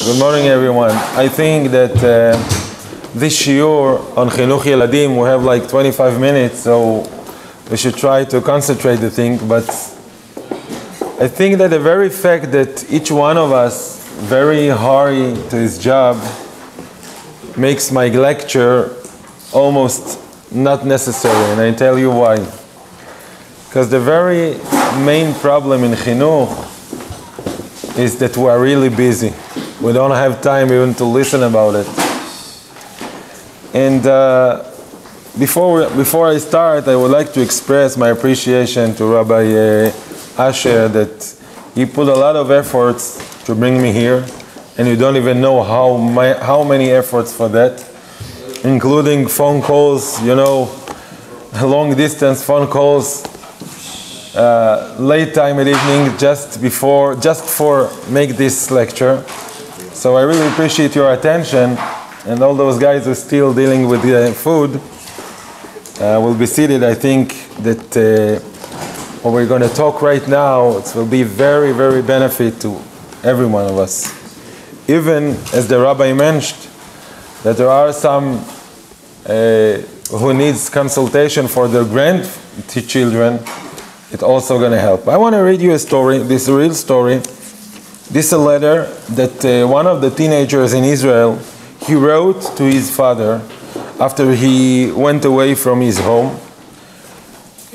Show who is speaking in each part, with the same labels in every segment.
Speaker 1: Good morning, everyone. I think that this shiur on Chinuch Yeladim, we have like 25 minutes, so we should try to concentrate the thing. But I think that the very fact that each one of us very hurry to his job makes my lecture almost not necessary, and I tell you why. Because the very main problem in Chinuch is that we are really busy. We don't have time even to listen about it. And before I start, I would like to express my appreciation to Rabbi Asher that he put a lot of efforts to bring me here, and you don't even know how many efforts for that, including phone calls, long distance phone calls, late time at evening just for make this lecture. So I really appreciate your attention, and all those guys who are still dealing with the food will be seated. I think that what we're going to talk right now, it will be very, very benefit to every one of us. Even as the Rabbi mentioned, that there are some who needs consultation for their grandchildren, it's also going to help. I want to read you a story, this real story. This is a letter that one of the teenagers in Israel, he wrote to his father after he went away from his home.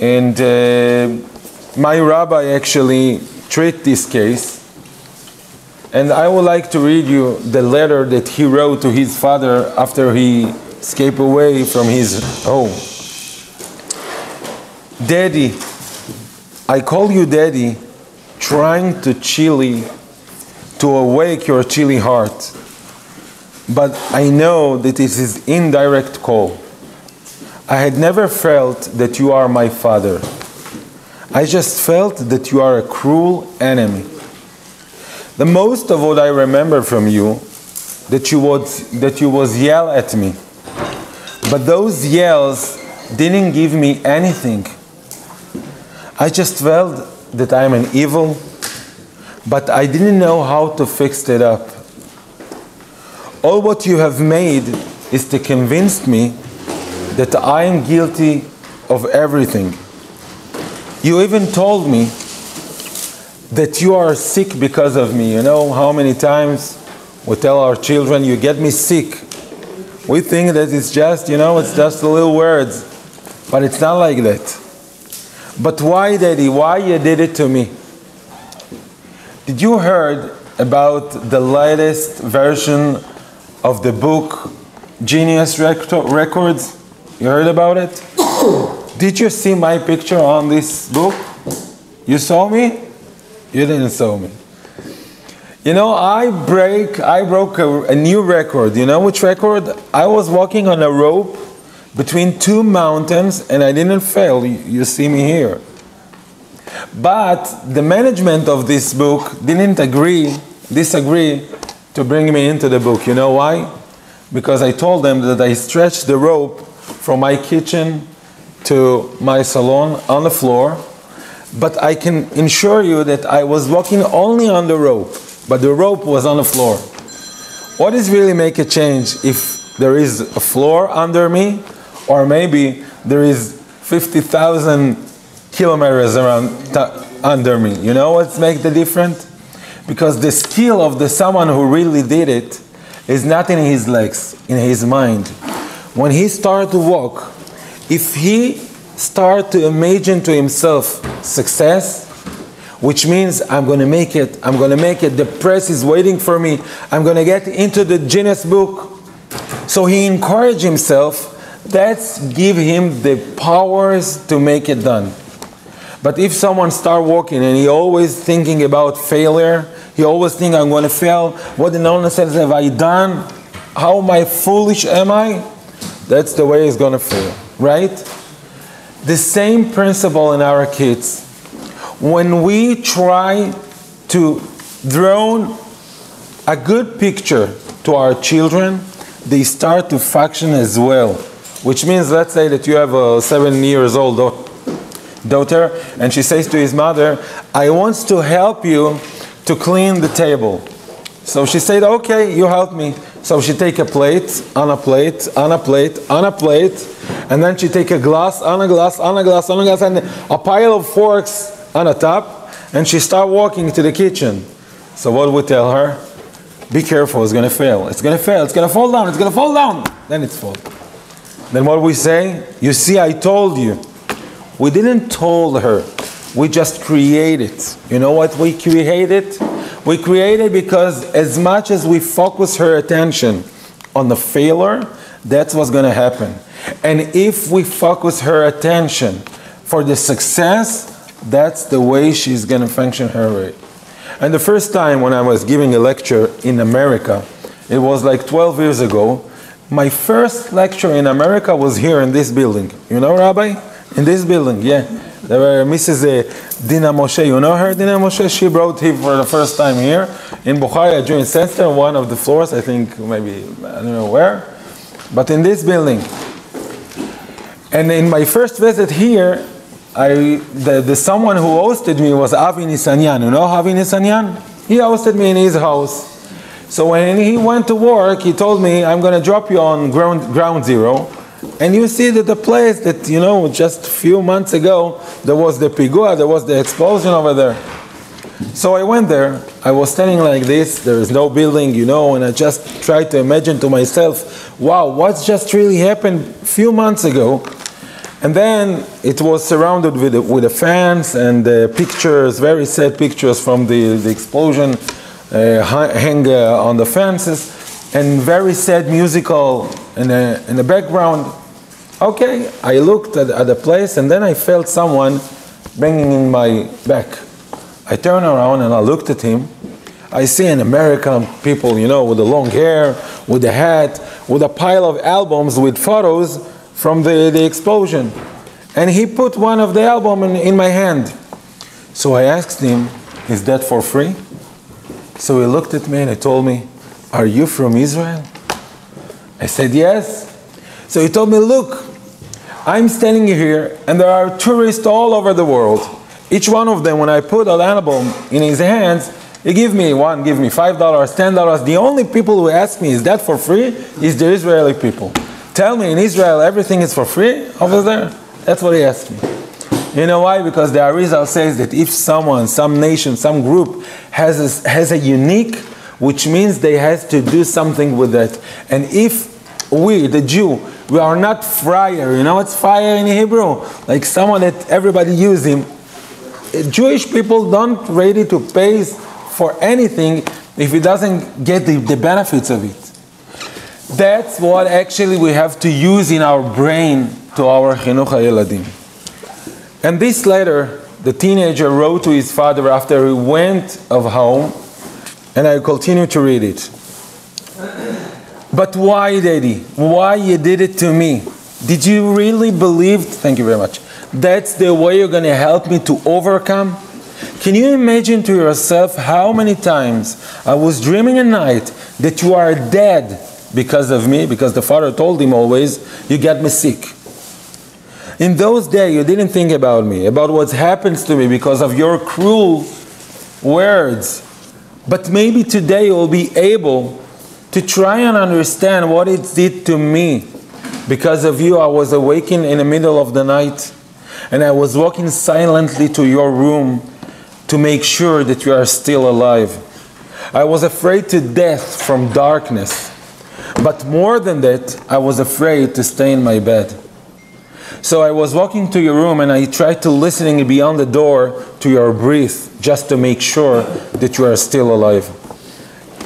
Speaker 1: And my rabbi actually treated this case. And I would like to read you the letter that he wrote to his father after he escaped away from his home. Daddy, I call you Daddy, trying to awake your chilly heart. But I know that it is indirect call. I had never felt that you are my father. I just felt that you are a cruel enemy. The most of what I remember from you, that you was yell at me. But those yells didn't give me anything. I just felt that I'm an evil, but I didn't know how to fix it up. All what you have made is to convince me that I am guilty of everything. You even told me that you are sick because of me. You know how many times we tell our children, you get me sick. We think that it's just, it's just a little words, but it's not like that. But why, Daddy? Why you did it to me? Did you heard about the latest version of the book Genius Records? You heard about it? Did you see my picture on this book? You saw me? You didn't saw me. I broke a new record. You know which record? I was walking on a rope between two mountains, and I didn't fail. You see me here. But the management of this book didn't disagree to bring me into the book. You know why? Because I told them that I stretched the rope from my kitchen to my salon on the floor. But I can assure you that I was walking only on the rope, but the rope was on the floor. What does really make a change if there is a floor under me, or maybe there is 50,000 kilometers around under me? You know what's make the difference? Because the skill of someone who really did it is not in his legs, in his mind. When he started to walk, if he start to imagine to himself success, which means I'm going to make it, the press is waiting for me, I'm going to get into the Guinness book. So he encouraged himself, that's give him the powers to make it done. But if someone start walking and he always thinking about failure, he always think I'm going to fail, what the nonsense have I done, how foolish am I, that's the way he's going to fail, right? The same principle in our kids. When we try to draw a good picture to our children, they start to function as well. Which means, let's say that you have a 7-year-old daughter, and she says to his mother, I want to help you to clean the table. So she said, okay, you help me. So she take a plate, on a plate, on a plate, on a plate, and then she take a glass, on a glass, on a glass, on a glass, and a pile of forks on the top, and she start walking to the kitchen. So what we tell her? Be careful, it's going to fail. It's going to fail, it's going to fall down, it's going to fall down. Then it's fall. Then what we say? You see, I told you. We didn't told her. We just created. You know what we created? We created because as much as we focus her attention on the failure, that's what's going to happen. And if we focus her attention for the success, that's the way she's going to function her way. And the first time when I was giving a lecture in America, it was like 12 years ago. My first lecture in America was here in this building. You know, Rabbi? In this building, yeah. There were Mrs. Dina Moshe. You know her, Dina Moshe? She brought him for the first time here in Bukhara Jewish Center, one of the floors, I think maybe, I don't know where, but in this building. And in my first visit here, the someone who hosted me was Avi Nisanyan. You know Avi Nisanyan? He hosted me in his house. So when he went to work, he told me, I'm going to drop you on ground zero. And you see that the place that, you know, just a few months ago, there was the pigua, there was the explosion over there. So I went there. I was standing like this. There is no building, you know, and I just tried to imagine to myself, wow, what's just really happened a few months ago? And then it was surrounded with the fans and the pictures, very sad pictures from the explosion hang on the fences, and very sad musical in the background. Okay, I looked at the place, and then I felt someone banging in my back. I turned around and I looked at him. I see an American people, you know, with the long hair, with the hat, with a pile of albums with photos from the explosion. And he put one of the albums in my hand. So I asked him, is that for free? So he looked at me and he told me, are you from Israel? I said, yes. So he told me, look, I'm standing here and there are tourists all over the world. Each one of them, when I put an album in his hands, he give me $5, $10. The only people who ask me, is that for free? Is the Israeli people. Tell me, in Israel, everything is for free over there? That's what he asked me. You know why? Because the Arizal says that if someone, some nation, some group has a unique, which means they has to do something with it. And if we, the Jew, we are not friar, you know what's friar in Hebrew? Like someone that everybody use him. Jewish people don't ready to pay for anything if he doesn't get the benefits of it. That's what actually we have to use in our brain to our Chinuch HaYeladim. And this letter, the teenager wrote to his father after he went of home, and I continue to read it. But why, Daddy? Why you did it to me? Did you really believe, thank you very much, that's the way you're going to help me to overcome? Can you imagine to yourself how many times I was dreaming at night that you are dead because of me, because the father told him always, you got me sick. In those days, you didn't think about me, about what happens to me because of your cruel words. But maybe today you'll be able to try and understand what it did to me. Because of you, I was awakened in the middle of the night, and I was walking silently to your room to make sure that you are still alive. I was afraid to death from darkness. But more than that, I was afraid to stay in my bed. So I was walking to your room and I tried to listening beyond the door to your breath just to make sure that you are still alive.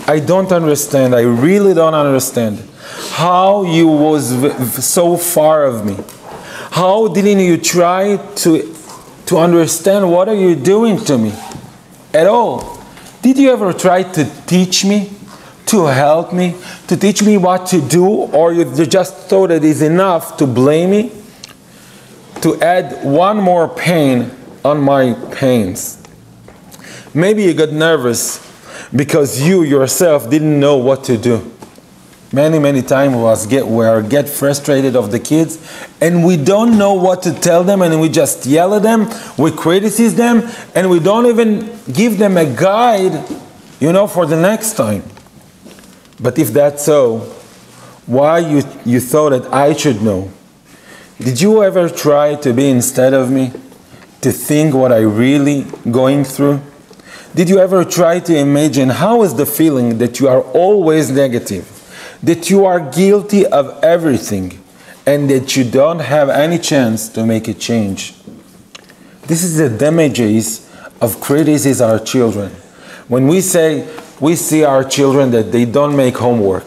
Speaker 1: I don't understand, I really don't understand how you was so far of me. How didn't you try to understand what are you doing to me at all? Did you ever try to teach me, to help me, to teach me what to do, or you just thought it is enough to blame me? To add one more pain on my pains. Maybe you got nervous because you yourself didn't know what to do. Many times we get frustrated of the kids and we don't know what to tell them, and we just yell at them, we criticize them, and we don't even give them a guide for the next time. But if that's so, why you thought that I should know? Did you ever try to be instead of me? To think what I really going through? Did you ever try to imagine how is the feeling that you are always negative, that you are guilty of everything, and that you don't have any chance to make a change? This is the damages of criticizing our children. When we see our children that they don't make homework.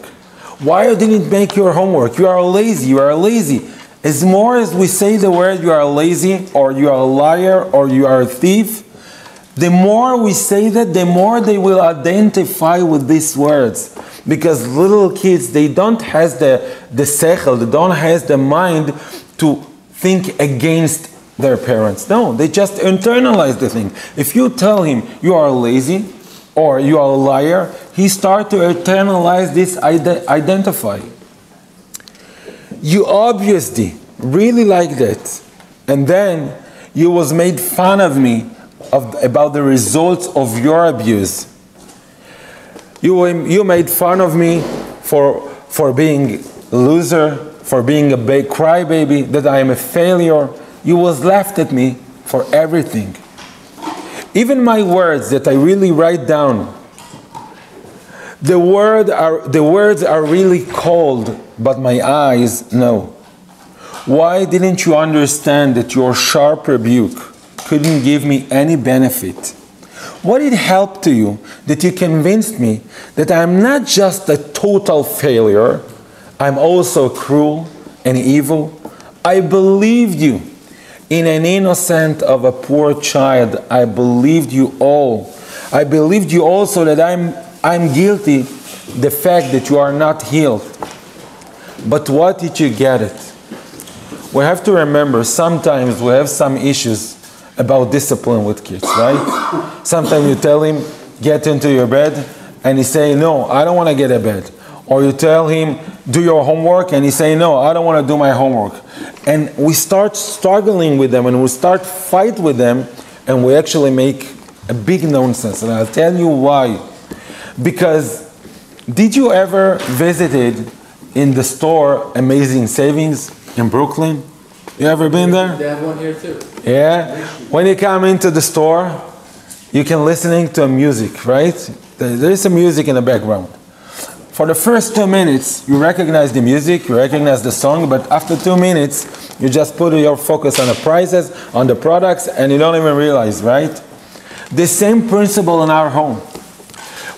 Speaker 1: Why you didn't make your homework? You are lazy, you are lazy. As more as we say the word you are lazy, or you are a liar, or you are a thief, the more we say that, the more they will identify with these words. Because little kids, they don't have the sechel, they don't have the mind to think against their parents. No, they just internalize the thing. If you tell him you are lazy or you are a liar, he starts to internalize this, identify. You obviously really like that. And then you was made fun of me about the results of your abuse. You made fun of me for being a loser, for being a big crybaby, that I am a failure. You was laughed at me for everything. Even my words that I really write down, the words are really cold, but my eyes know. Why didn't you understand that your sharp rebuke couldn't give me any benefit? What did help to you that you convinced me that I'm not just a total failure, I'm also cruel and evil? I believed you. In an innocent of a poor child, I believed you all. I believed you also that I'm guilty, the fact that you are not healed. But what did you get it? We have to remember, sometimes we have some issues about discipline with kids, right? Sometimes you tell him, get into your bed, and he say, no, I don't want to get a bed. Or you tell him, do your homework, and he say, no, I don't want to do my homework. And we start struggling with them, and we start fight with them, and we actually make a big nonsense. And I'll tell you why. Because did you ever visited in the store Amazing Savings in Brooklyn? You ever been there?
Speaker 2: They have one here too.
Speaker 1: Yeah? When you come into the store, you can listening to music, right? There is some music in the background. For the first 2 minutes, you recognize the music, you recognize the song, but after 2 minutes, you just put your focus on the prices, on the products, and you don't even realize, right? The same principle in our home.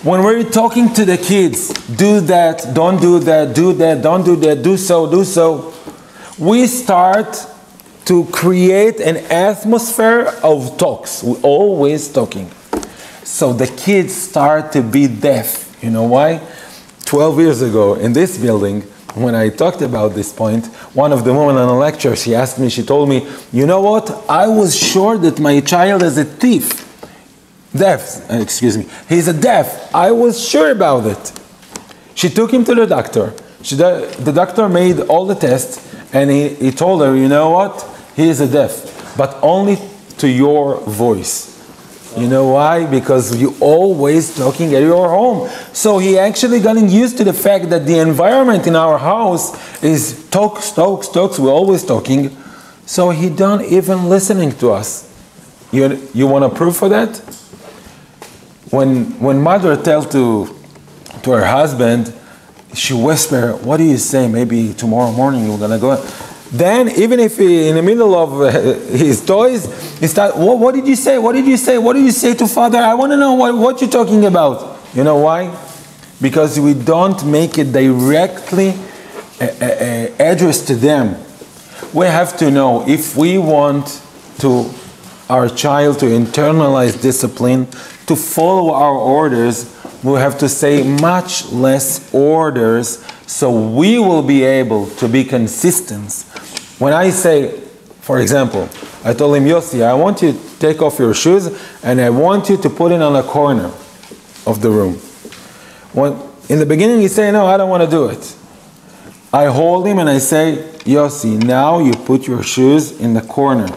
Speaker 1: When we're talking to the kids, do that, don't do that, do that, don't do that, do so, we start to create an atmosphere of talks. We're always talking. So the kids start to be deaf. You know why? 12 years ago in this building, when I talked about this point, one of the women on a lecture, she asked me, she told me, you know what? I was sure that my child is a thief. He's a deaf. I was sure about it. She took him to the doctor. The doctor made all the tests, and he told her, you know what? He is a deaf, but only to your voice. You know why? Because you're always talking at your home. So he actually getting used to the fact that the environment in our house is talks. We're always talking. So he don't even listening to us. You want a proof for that? When mother tells to her husband, she whisper, what do you say? Maybe tomorrow morning we're gonna go. Then, even if he, in the middle of his toys, he starts, what did you say? What did you say? What did you say to father? I want to know what you're talking about. You know why? Because we don't make it directly addressed to them. We have to know if we want our child to internalize discipline, to follow our orders, we have to say much less orders so we will be able to be consistent. When I say, for example, I told him, Yossi, I want you to take off your shoes and I want you to put it on a corner of the room. In the beginning he said, no, I don't want to do it. I hold him and I say, Yossi, now you put your shoes in the corner.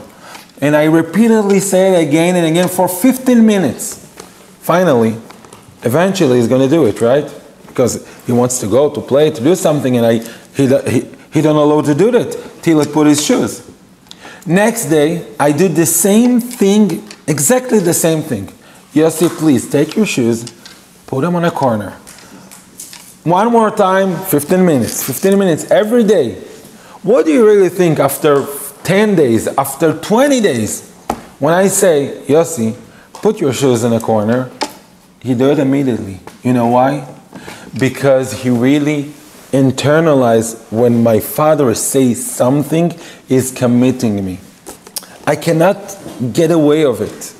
Speaker 1: And I repeatedly say it again and again for 15 minutes. Finally, Eventually he's going to do it, right? Because he wants to go to play, to do something, and he don't allow to do that till he put his shoes. Next day, I did the same thing, exactly the same thing. Yossi, please take your shoes, put them on a corner. One more time, 15 minutes every day. What do you really think after 10 days, after 20 days? When I say, Yossi, put your shoes in a corner, he do it immediately. You know why? Because he really internalized when my father says something is committing me. I cannot get away of it.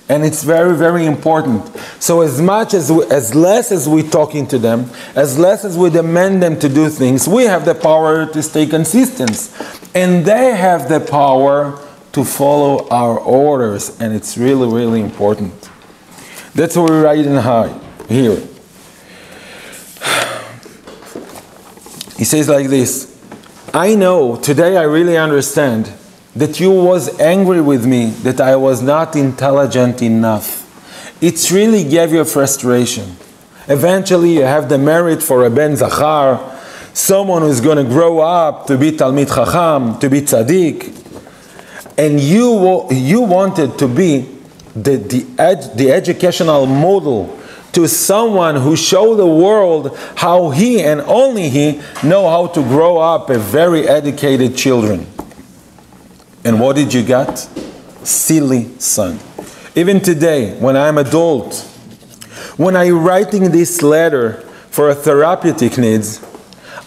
Speaker 1: And it's very, very important. So as less as we're talking to them, as less as we demand them to do things, we have the power to stay consistent. And they have the power to follow our orders. And it's really, really important. That's what we write in high here. He says like this, I know, today I really understand that you was angry with me, that I was not intelligent enough. It really gave you frustration. Eventually you have the merit for a Ben Zachar, someone who's going to grow up to be Talmid Chacham, to be Tzaddik. And you wanted to be the educational model to someone who showed the world how he and only he know how to grow up a very educated children. And what did you get? Silly son. Even today, when I'm adult, when I'm writing this letter for a therapeutic needs,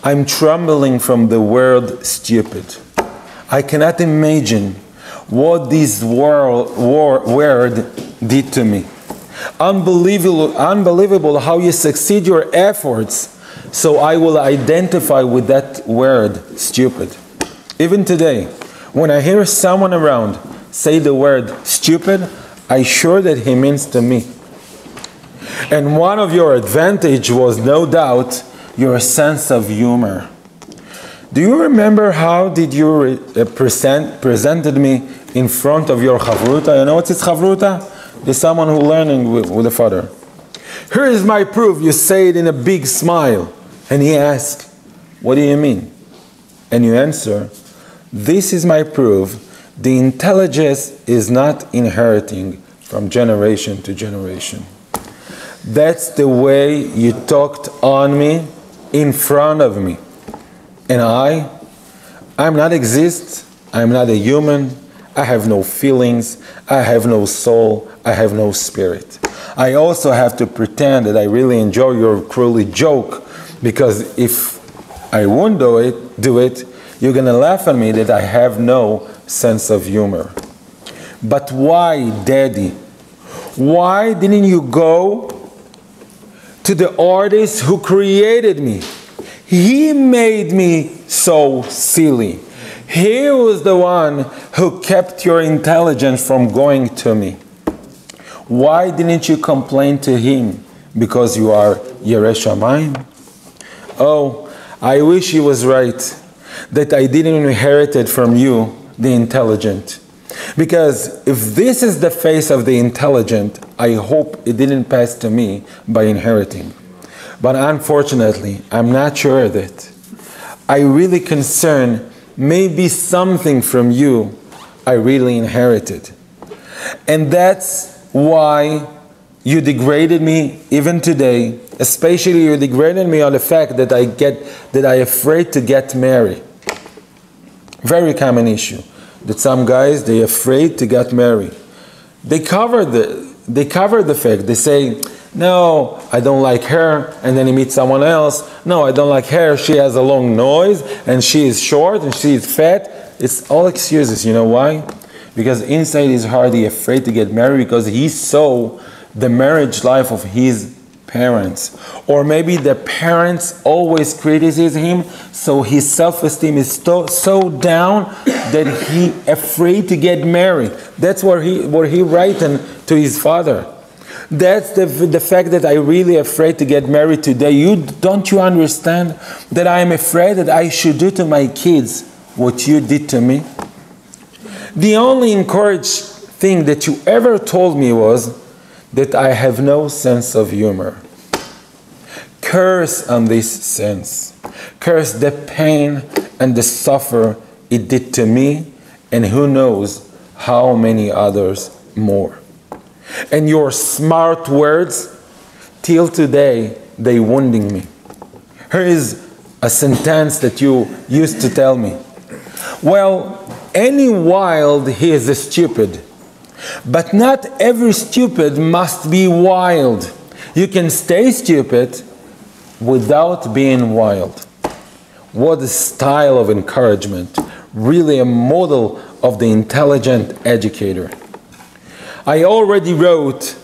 Speaker 1: I'm trembling from the word stupid. I cannot imagine what this word did to me. Unbelievable how you succeed your efforts, so I will identify with that word, stupid. Even today, when I hear someone around say the word stupid, I'm sure that he means to me. And one of your advantage was no doubt your sense of humor. Do you remember how did you presented me in front of your chavruta? You know what's chavruta? There's someone who learning with the father. Here is my proof. You say it in a big smile. And he asks, what do you mean? And you answer, this is my proof. The intelligence is not inheriting from generation to generation. That's the way you talked on me, in front of me. And I'm not exist. I'm not a human. I have no feelings. I have no soul. I have no spirit. I also have to pretend that I really enjoy your cruelly joke, because if I won't do it, you're going to laugh at me that I have no sense of humor. But why, Daddy? Why didn't you go to the artist who created me? He made me so silly. He was the one who kept your intelligence from going to me. Why didn't you complain to him? Because you are Yerei Shamayim? Oh, I wish he was right, that I didn't inherit it from you, the intelligent. Because if this is the face of the intelligent, I hope it didn't pass to me by inheriting. But unfortunately, I'm not sure of it. I really concerned maybe something from you I really inherited. And that's why you degraded me even today. Especially you degraded me on the fact that I'm afraid to get married. Very common issue. That some guys, they're afraid to get married. They cover the fact. They say, no, I don't like her, and then he meets someone else. No, I don't like her, she has a long nose, and she is short, and she is fat. It's all excuses. You know why? Because inside his heart, he's afraid to get married because he saw the marriage life of his parents. Or maybe the parents always criticize him, so his self-esteem is so down that he afraid to get married. That's what he writing to his father. That's the fact that I'm really afraid to get married today. Don't you understand that I'm afraid that I should do to my kids what you did to me? The only encouraging thing that you ever told me was that I have no sense of humor. curse on this sense. Curse the pain and the suffer it did to me, and who knows how many others more. And your smart words, till today, they wounding me. Here is a sentence that you used to tell me. Well, any wild, he is a stupid. But not every stupid must be wild. You can stay stupid without being wild. What a style of encouragement. Really a model of the intelligent educator. I already wrote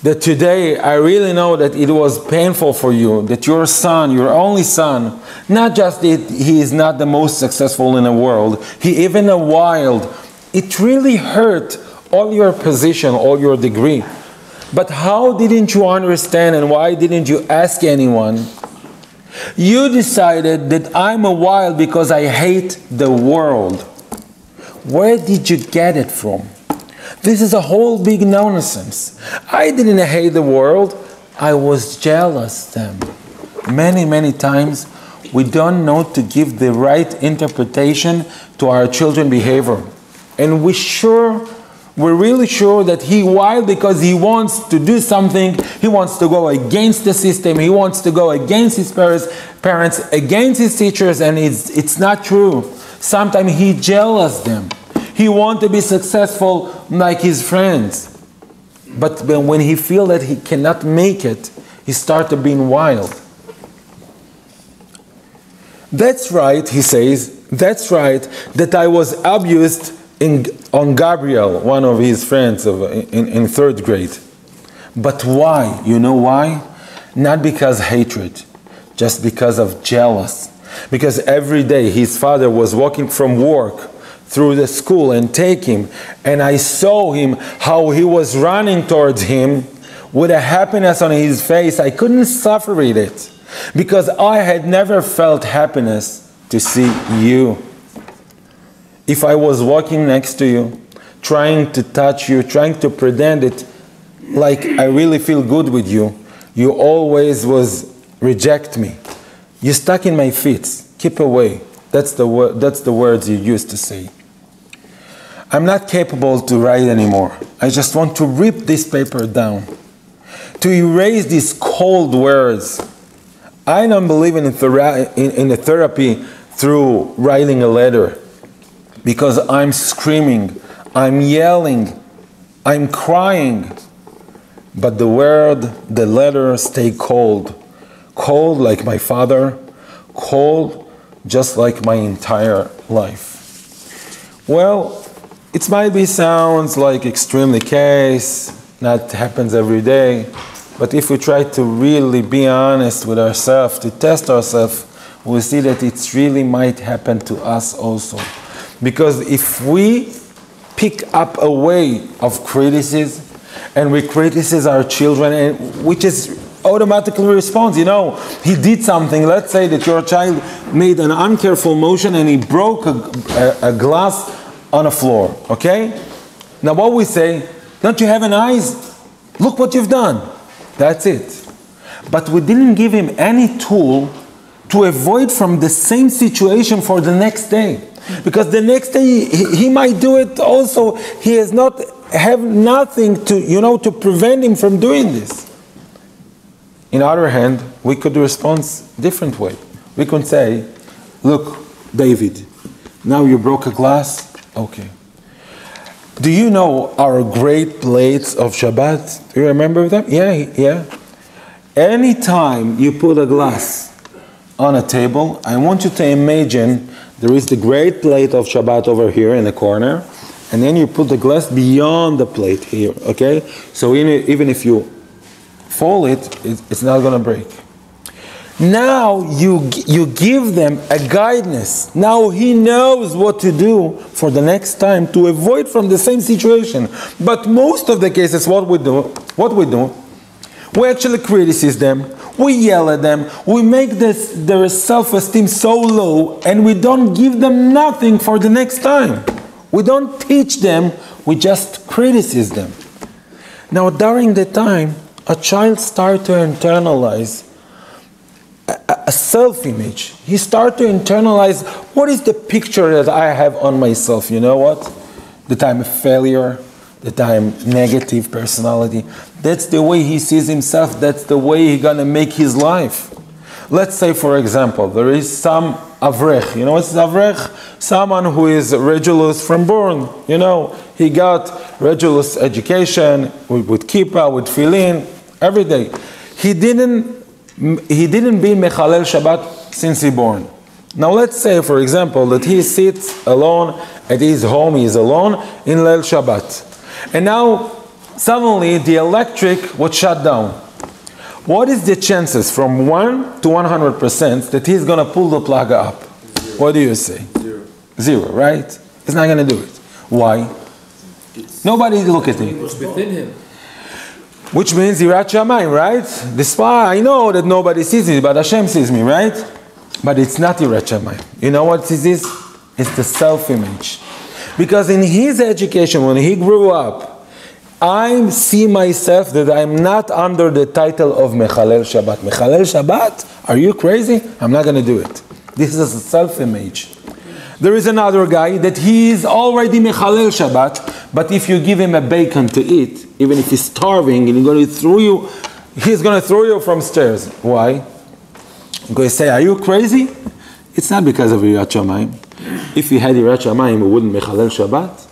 Speaker 1: that today I really know that it was painful for you, that your son, your only son, not just that he is not the most successful in the world, he even a wild. It really hurt all your position, all your degree. But how didn't you understand, and why didn't you ask anyone? You decided that I'm a wild because I hate the world. Where did you get it from? This is a whole big nonsense. I didn't hate the world, I was jealous them. Many times we don't know to give the right interpretation to our children's behavior. And we're really sure that he wild because he wants to do something, he wants to go against the system, he wants to go against his parents, against his teachers, and it's not true. Sometimes he jealous them. He wants to be successful like his friends. But when he feels that he cannot make it, he starts being wild. That's right, he says, that's right, that I was abused on Gabriel, one of his friends in third grade. But why? You know why? Not because hatred, just because of jealous. Because every day his father was walking from work through the school and take him, and I saw him how he was running towards him with a happiness on his face. I couldn't suffer it because I had never felt happiness to see you. If I was walking next to you, trying to touch you, trying to pretend it like I really feel good with you, you always was reject me. You stuck in my feet. Keep away. That's the words you used to say. I'm not capable to write anymore. I just want to rip this paper down, to erase these cold words. I don't believe in a therapy through writing a letter, because I'm screaming, I'm yelling, I'm crying. But the letter stay cold. Cold like my father, cold just like my entire life. Well, it might be sounds like extremely case, that happens every day, but if we try to really be honest with ourselves, to test ourselves, we'll see that it really might happen to us also. Because if we pick up a way of criticism, and we criticize our children, and which is automatically responds, you know, he did something, let's say that your child made an uncareful motion and he broke a glass on a floor, okay? Now what we say, don't you have an eyes? Look what you've done. That's it. But we didn't give him any tool to avoid from the same situation for the next day. Because the next day he might do it also. He has not have nothing to, you know, to prevent him from doing this. On the other hand, we could respond different way. We could say, look, David, now you broke a glass. Okay. Do you know our great plates of Shabbat? Do you remember them? Yeah. Anytime you put a glass on a table, I want you to imagine there is the great plate of Shabbat over here in the corner, and then you put the glass beyond the plate here, okay? So even if you fold it, it's not going to break. Now you give them a guidance. Now he knows what to do for the next time to avoid from the same situation. But most of the cases, what we do, we actually criticize them, we yell at them, we make their self-esteem so low, and we don't give them nothing for the next time. We don't teach them, we just criticize them. Now during the time, a child starts to internalize a self-image. He starts to internalize, what is the picture that I have on myself? You know what? That I'm a failure, that I'm negative personality. That's the way he sees himself. That's the way he's going to make his life. Let's say, for example, there is some Avrech. You know what's Avrech? Someone who is regulus from born. You know, he got regulus education with kippah, with tefillin, every day. He didn't be Mechalel Shabbat since he born. Now let's say, for example, that he sits alone at his home, he is alone in Leil Shabbat. And now, suddenly, the electric was shut down. What is the chances from 1 to 100% that he's going to pull the plug up? Zero. What do you say? Zero, right? He's not going to do it. Why? Nobody look at him.
Speaker 2: It's within him.
Speaker 1: Which means Yirat Shamayim, right? Despite, I know that nobody sees me, but Hashem sees me, right? But it's not Yirat Shamayim. You know what this is? It's the self-image. Because in his education, when he grew up, I see myself that I'm not under the title of Mechalel Shabbat. Mechalel Shabbat? Are you crazy? I'm not going to do it. This is a self-image. There is another guy that he is already Mechalel Shabbat, but if you give him a bacon to eat, even if he's starving and he's going to throw you from stairs. Why? I'm going to say, are you crazy? It's not because of Yirat Shamayim. If he had Yirat Shamayim, he wouldn't Mechalel Shabbat.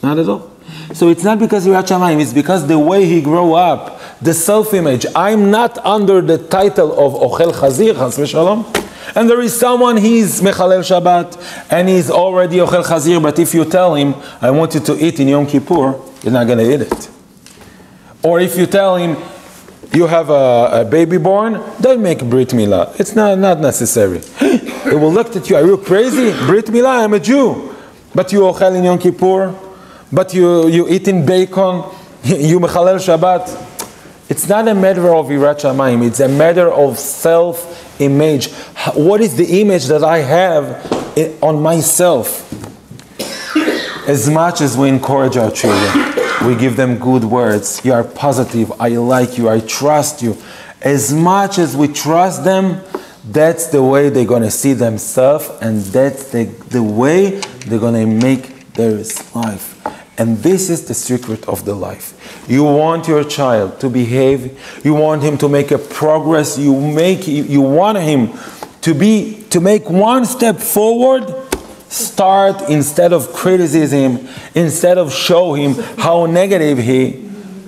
Speaker 1: Not at all. So it's not because Yirat Shamayim, it's because the way he grew up, the self-image. I'm not under the title of Ochel Chazir, Chas v'Shalom. And there is someone, he's Mechalel Shabbat, and he's already Ochel Chazir, but if you tell him, I want you to eat in Yom Kippur, he's not going to eat it. Or if you tell him, you have a baby born, don't make Brit Milah. It's not necessary. He will look at you, are you crazy? Brit Milah, I'm a Jew. But you Ochel in Yom Kippur, but you eat in bacon, you Mechalel Shabbat. It's not a matter of Yirat Shamayim, it's a matter of self-image. What is the image that I have on myself? As much as we encourage our children, we give them good words. You are positive, I like you, I trust you. As much as we trust them, that's the way they're going to see themselves, and that's the way they're going to make their life. And this is the secret of the life. You want your child to behave, you want him to make a progress, you want him to make one step forward. Start, instead of criticism, instead of show him how negative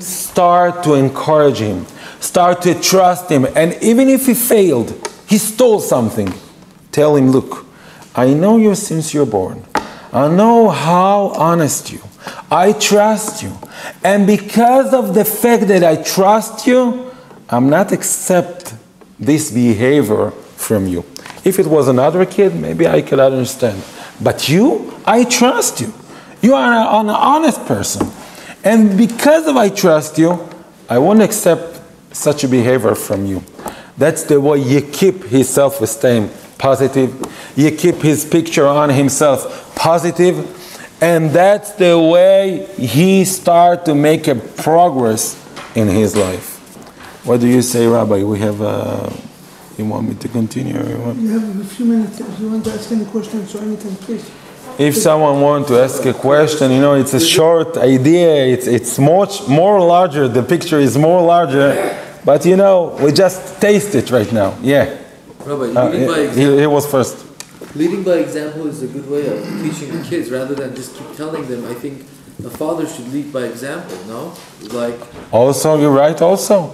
Speaker 1: start to encourage him. Start to trust him. And even if he failed, he stole something, tell him, look, I know you since you're born. I know how honest you. I trust you. And because of the fact that I trust you, I'm not accept this behavior from you. If it was another kid, maybe I could understand. But you, I trust you. You are an honest person. And because of I trust you, I won't accept such a behavior from you. That's the way you keep his self-esteem positive. You keep his picture on himself positive. And that's the way he starts to make a progress in his life. What do you say, Rabbi? We have, you want me to continue?
Speaker 3: You have a few minutes. If you want to ask any questions or anything, please.
Speaker 1: If someone wants to ask a question, you know, it's a short idea. It's much more larger. The picture is more larger. But, you know, we just taste it right now. Yeah.
Speaker 2: Rabbi, leading by example.
Speaker 1: He was first.
Speaker 2: Leading by example is a good way of teaching the kids rather than just keep telling them. I think a father should lead by example, no? Like. Also, you're right, also.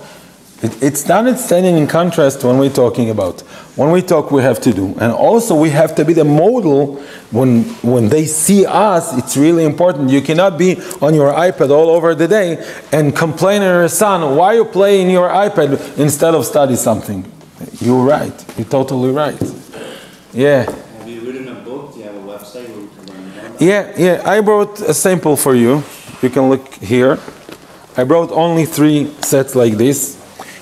Speaker 1: It's not standing in contrast when we're talking about. When we talk, we have to do. And also, we have to be the model when they see us. It's really important. You cannot be on your iPad all over the day and complain to your son, why you play in your iPad instead of study something? You're right. You're totally right. Yeah.
Speaker 4: Have you written a book? Do you have a website where you can learn about that?
Speaker 1: Yeah. I brought a sample for you. You can look here. I brought only 3 sets like this.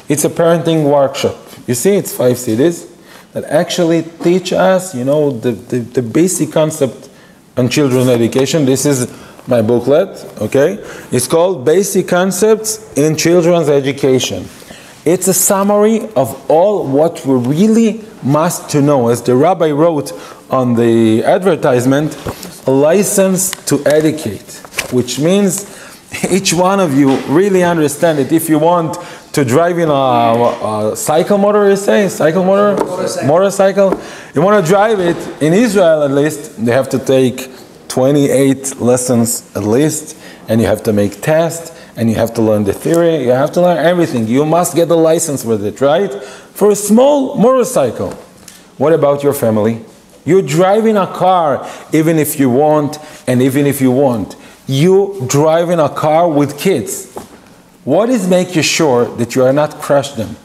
Speaker 1: It's a parenting workshop. You see, it's 5 CDs that actually teach us, you know, the basic concept on children's education. This is my booklet, okay? It's called Basic Concepts in Children's Education. It's a summary of all what we really must to know. As the rabbi wrote on the advertisement, a license to educate, which means each one of you really understand that if you want to drive in a cycle motor, you say? Cycle motor? Motorcycle. You want to drive it, in Israel at least, they have to take 28 lessons at least, and you have to make tests, and you have to learn the theory, you have to learn everything. You must get a license with it, right? For a small motorcycle. What about your family? You're driving a car even if you want, and even if you want. You driving a car with kids. What is make you sure that you are not crush them?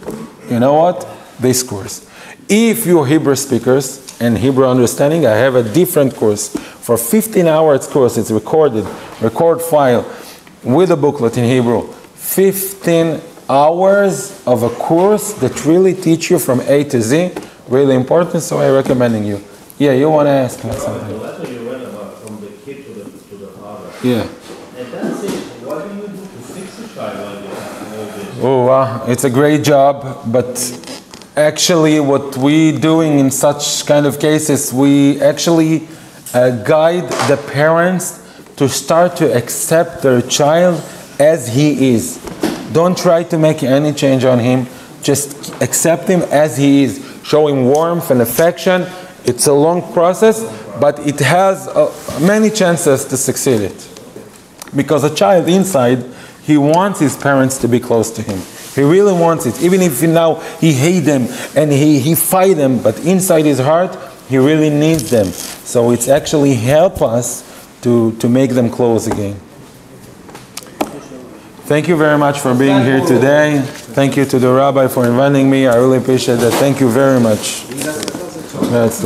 Speaker 1: You know what? This course. If you're Hebrew speakers and Hebrew understanding, I have a different course. For 15 hours course, it's record file with a booklet in Hebrew. 15 hours of a course that really teach you from A to Z. Really important, so I'm recommending you. Yeah, you want to ask me something?
Speaker 5: The letter you read about from the kid to the father.
Speaker 1: Yeah.
Speaker 5: And that's it. What do you do to fix a child like this?
Speaker 1: Oh, it's a great job, but actually what we doing in such kind of cases, we actually guide the parents to start to accept their child as he is. Don't try to make any change on him. Just accept him as he is. Show him warmth and affection. It's a long process, but it has many chances to succeed it. Because a child inside, he wants his parents to be close to him. He really wants it. Even if now he hates them and he fight them, but inside his heart, he really needs them. So it's actually help us to make them close again. Thank you very much for being here today. Thank you to the rabbi for inviting me. I really appreciate that. Thank you very much. That's